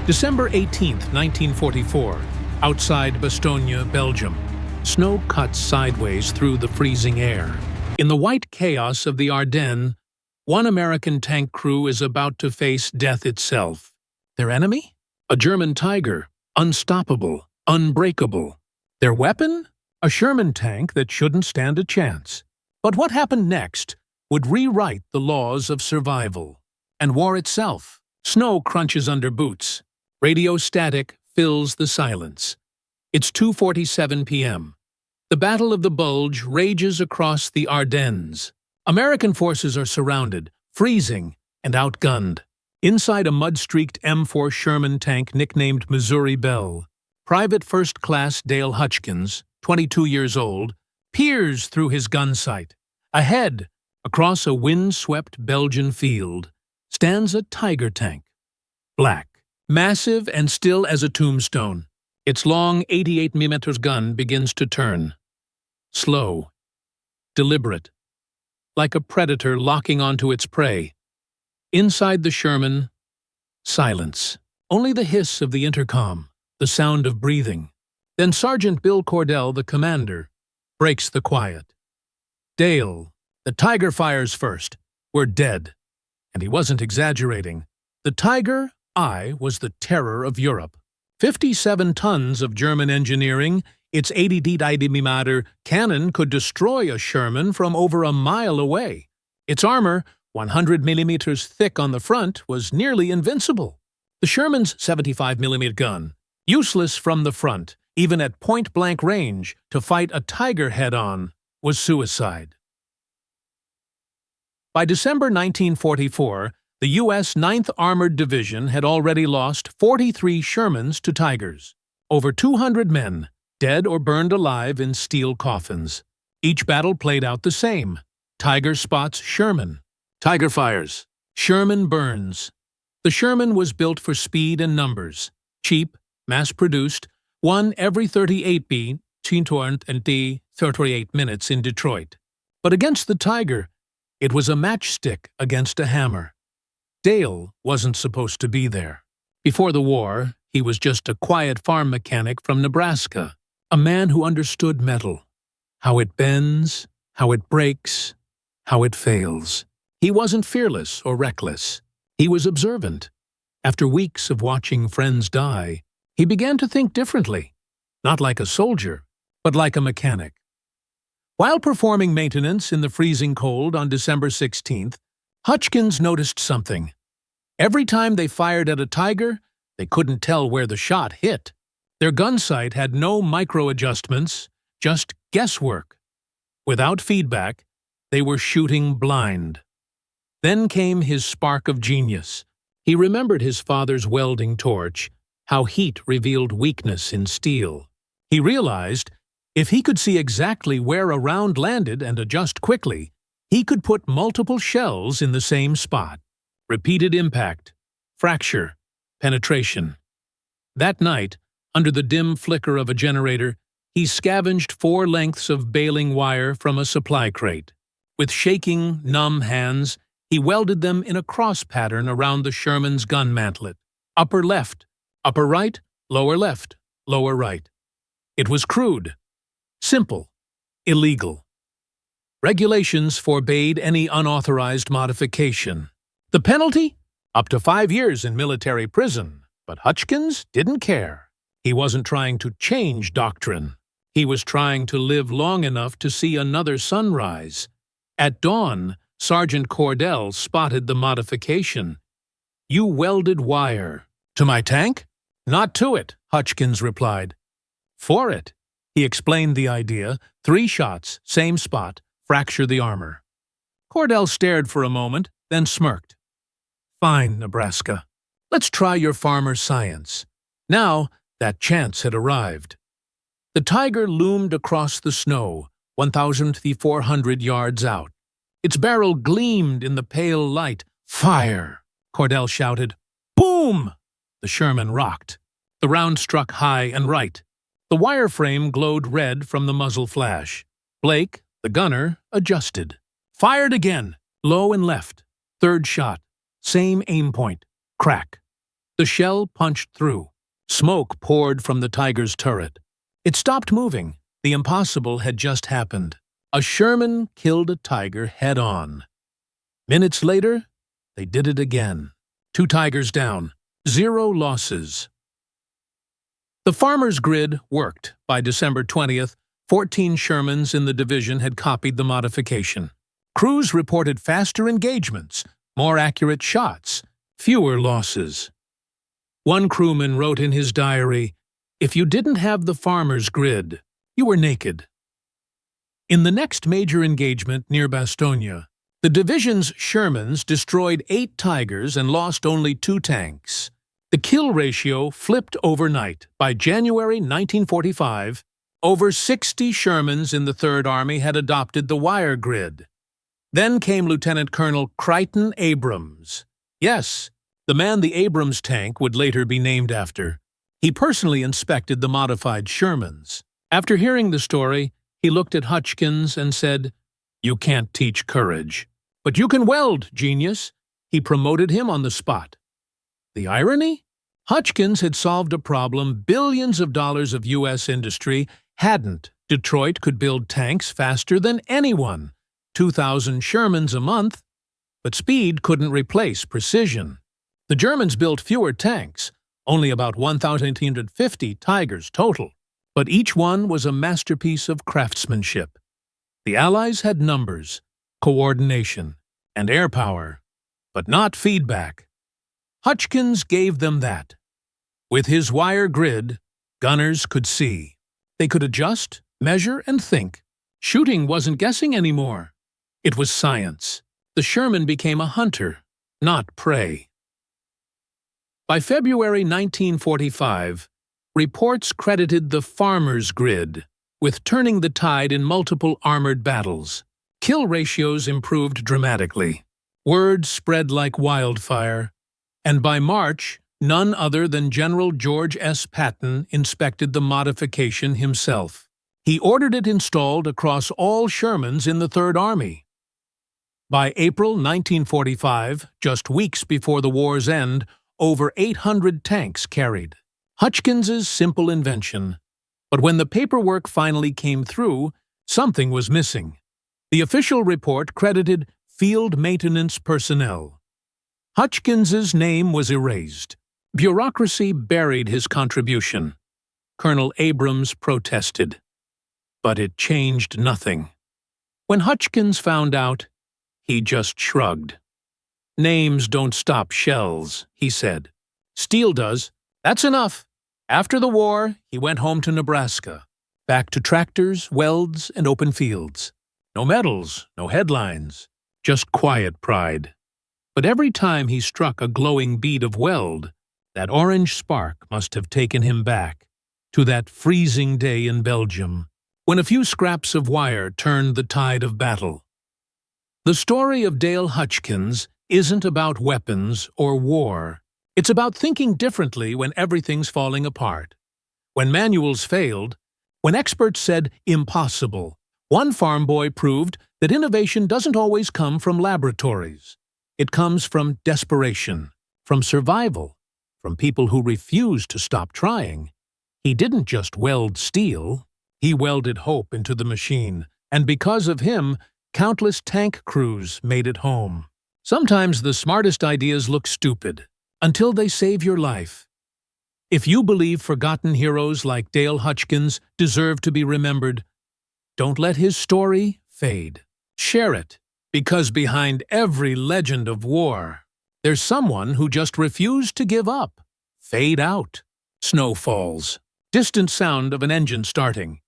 December 18, 1944, outside Bastogne, Belgium. Snow cuts sideways through the freezing air. In the white chaos of the Ardennes, one American tank crew is about to face death itself. Their enemy? A German Tiger, unstoppable, unbreakable. Their weapon? A Sherman tank that shouldn't stand a chance. But what happened next would rewrite the laws of survival. And war itself. Snow crunches under boots. Radio static fills the silence. It's 2:47 p.m. The Battle of the Bulge rages across the Ardennes. American forces are surrounded, freezing, and outgunned. Inside a mud-streaked M4 Sherman tank nicknamed Missouri Belle, Private First Class Dale Hutchkins, 22 years old, peers through his gun sight. Ahead, across a wind-swept Belgian field, stands a Tiger tank. Black, massive and still as a tombstone. Its long 88mm gun begins to turn. Slow, deliberate, like a predator locking onto its prey. Inside the Sherman, silence. Only the hiss of the intercom, the sound of breathing. Then Sergeant Bill Cordell, the commander, breaks the quiet. "Dale, the Tiger fires first. We're dead." And he wasn't exaggerating. The Tiger I was the terror of Europe. 57 tons of German engineering, its 80mm cannon could destroy a Sherman from over a mile away. Its armor, 100mm thick on the front, was nearly invincible. The Sherman's 75mm gun, useless from the front, even at point-blank range, to fight a Tiger head-on, was suicide. By December 1944, the U.S. 9th Armored Division had already lost 43 Shermans to Tigers. Over 200 men, dead or burned alive in steel coffins. Each battle played out the same. Tiger spots Sherman. Tiger fires. Sherman burns. The Sherman was built for speed and numbers. Cheap, mass-produced, one every 38 beat, 38 minutes in Detroit. But against the Tiger, it was a matchstick against a hammer. Dale wasn't supposed to be there. Before the war, he was just a quiet farm mechanic from Nebraska, a man who understood metal, how it bends, how it breaks, how it fails. He wasn't fearless or reckless. He was observant. After weeks of watching friends die, he began to think differently, not like a soldier, but like a mechanic. While performing maintenance in the freezing cold on December 16th, Hutchkins noticed something. Every time they fired at a Tiger, they couldn't tell where the shot hit. Their gun sight had no micro-adjustments, just guesswork. Without feedback, they were shooting blind. Then came his spark of genius. He remembered his father's welding torch, how heat revealed weakness in steel. He realized if he could see exactly where a round landed and adjust quickly, he could put multiple shells in the same spot. Repeated impact, fracture, penetration. That night, under the dim flicker of a generator, he scavenged 4 lengths of baling wire from a supply crate. With shaking, numb hands, he welded them in a cross pattern around the Sherman's gun mantlet. Upper left, upper right, lower left, lower right. It was crude, simple, illegal. Regulations forbade any unauthorized modification. The penalty? Up to 5 years in military prison. But Hutchkins didn't care. He wasn't trying to change doctrine. He was trying to live long enough to see another sunrise. At dawn, Sergeant Cordell spotted the modification. "You welded wire." "To my tank?" "Not to it," Hutchkins replied. "For it." He explained the idea. 3 shots, same spot, fracture the armor. Cordell stared for a moment, then smirked. "Fine, Nebraska. Let's try your farmer science." Now, that chance had arrived. The Tiger loomed across the snow, 1,400 yards out. Its barrel gleamed in the pale light. "Fire!" Cordell shouted. Boom! The Sherman rocked. The round struck high and right. The wireframe glowed red from the muzzle flash. Blake, the gunner, adjusted. Fired again, low and left. 3rd shot. Same aim point. Crack. The shell punched through. Smoke poured from the Tiger's turret. It stopped moving. The impossible had just happened. A Sherman killed a Tiger head-on. Minutes later, they did it again. 2 Tigers down, 0 losses. The farmer's grid worked. By December 20th, 14 Shermans in the division had copied the modification. Crews reported faster engagements, more accurate shots, fewer losses. One crewman wrote in his diary, "If you didn't have the farmer's grid, you were naked." In the next major engagement near Bastogne, the division's Shermans destroyed 8 Tigers and lost only 2 tanks. The kill ratio flipped overnight. By January 1945, over 60 Shermans in the Third Army had adopted the wire grid. Then came Lieutenant Colonel Crichton Abrams. Yes, the man the Abrams tank would later be named after. He personally inspected the modified Shermans. After hearing the story, he looked at Hutchkins and said, "You can't teach courage. But you can weld, genius." He promoted him on the spot. The irony? Hutchkins had solved a problem billions of dollars of U.S. industry hadn't. Detroit could build tanks faster than anyone, 2,000 Shermans a month, but speed couldn't replace precision. The Germans built fewer tanks, only about 1,850 Tigers total, but each one was a masterpiece of craftsmanship. The Allies had numbers, coordination, and air power, but not feedback. Hutchkins gave them that. With his wire grid, gunners could see. They could adjust, measure, and think. Shooting wasn't guessing anymore. It was science. The Sherman became a hunter, not prey. By February 1945, reports credited the farmer's grid with turning the tide in multiple armored battles. Kill ratios improved dramatically. Word spread like wildfire, and by March, none other than General George S. Patton inspected the modification himself. He ordered it installed across all Shermans in the Third Army. By April 1945, just weeks before the war's end, over 800 tanks carried. Hutchkins's simple invention. But when the paperwork finally came through, something was missing. The official report credited field maintenance personnel. Hutchkins's name was erased. Bureaucracy buried his contribution. Colonel Abrams protested. But it changed nothing. When Hutchkins found out, he just shrugged. "Names don't stop shells," he said. "Steel does. That's enough." After the war, he went home to Nebraska, back to tractors, welds, and open fields. No medals, no headlines, just quiet pride. But every time he struck a glowing bead of weld, that orange spark must have taken him back to that freezing day in Belgium, when a few scraps of wire turned the tide of battle. The story of Dale Hutchkins isn't about weapons or war. It's about thinking differently when everything's falling apart. When manuals failed, when experts said impossible, one farm boy proved that innovation doesn't always come from laboratories. It comes from desperation, from survival, from people who refuse to stop trying. He didn't just weld steel, he welded hope into the machine, and because of him, countless tank crews made it home. Sometimes the smartest ideas look stupid, until they save your life. If you believe forgotten heroes like Dale Hutchkins deserve to be remembered, don't let his story fade. Share it, because behind every legend of war, there's someone who just refused to give up. Fade out. Snow falls. Distant sound of an engine starting.